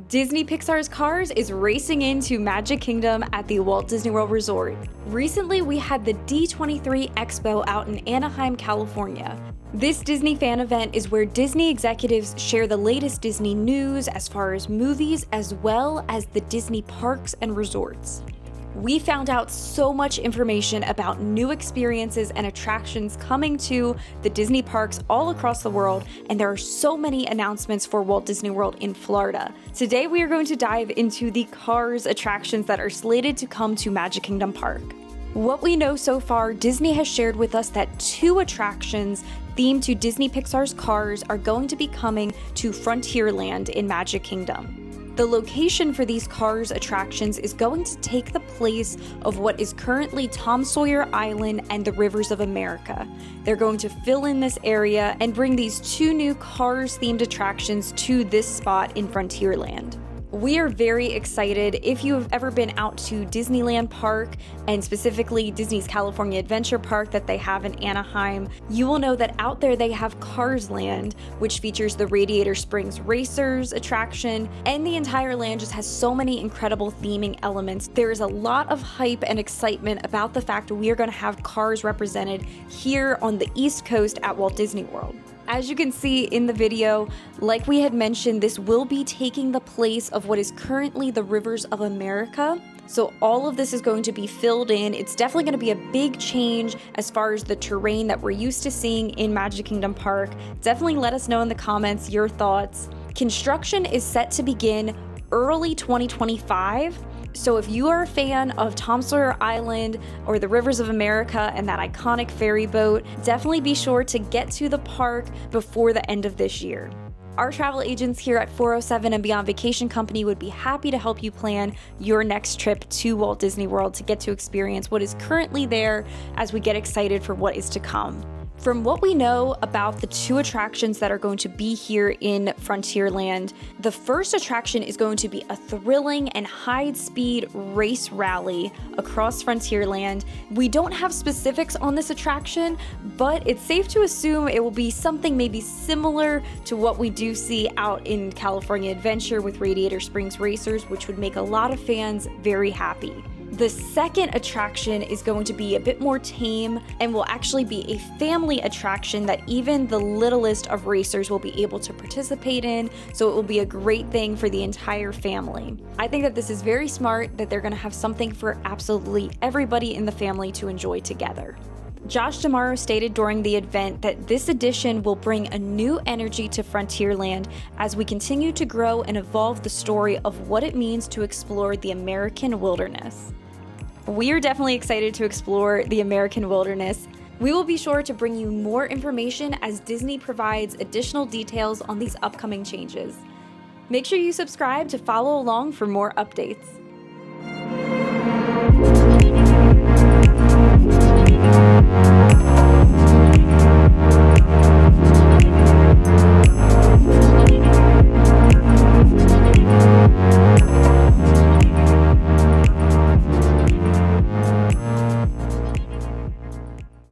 Disney Pixar's Cars is racing into Magic Kingdom at the Walt Disney World Resort. Recently, we had the D23 expo out in Anaheim, California. This Disney fan event is where Disney executives share the latest Disney news as far as movies, as well as the Disney parks and resorts. We found out so much information about new experiences and attractions coming to the Disney parks all across the world, and there are so many announcements for Walt Disney World in Florida. Today we are going to dive into the Cars attractions that are slated to come to Magic Kingdom Park. What we know so far, Disney has shared with us that 2 attractions themed to Disney Pixar's Cars are going to be coming to Frontierland in Magic Kingdom. The location for these Cars attractions is going to take the place of what is currently Tom Sawyer Island and the Rivers of America. They're going to fill in this area and bring these 2 new Cars-themed attractions to this spot in Frontierland. We are very excited. If you have ever been out to Disneyland Park, and specifically Disney's California Adventure Park that they have in Anaheim, you will know that out there they have Cars Land, which features the Radiator Springs Racers attraction, and the entire land just has so many incredible theming elements. There is a lot of hype and excitement about the fact we are going to have Cars represented here on the East Coast at Walt Disney World. As you can see in the video, like we had mentioned, this will be taking the place of what is currently the Rivers of America. So all of this is going to be filled in. It's definitely going to be a big change as far as the terrain that we're used to seeing in Magic Kingdom Park. Definitely let us know in the comments your thoughts. Construction is set to begin early 2025. So if you are a fan of Tom Sawyer Island or the Rivers of America and that iconic ferry boat, definitely be sure to get to the park before the end of this year. Our travel agents here at 407 and Beyond Vacation Company would be happy to help you plan your next trip to Walt Disney World to get to experience what is currently there as we get excited for what is to come. From what we know about the 2 attractions that are going to be here in Frontierland, the first attraction is going to be a thrilling and high-speed race rally across Frontierland. We don't have specifics on this attraction, but it's safe to assume it will be something maybe similar to what we do see out in California Adventure with Radiator Springs Racers, which would make a lot of fans very happy. The second attraction is going to be a bit more tame and will actually be a family attraction that even the littlest of racers will be able to participate in, so it will be a great thing for the entire family. I think that this is very smart, that they're going to have something for absolutely everybody in the family to enjoy together. Josh D'Amaro stated during the event that this edition will bring a new energy to Frontierland as we continue to grow and evolve the story of what it means to explore the American wilderness. We are definitely excited to explore the American wilderness. We will be sure to bring you more information as Disney provides additional details on these upcoming changes. Make sure you subscribe to follow along for more updates.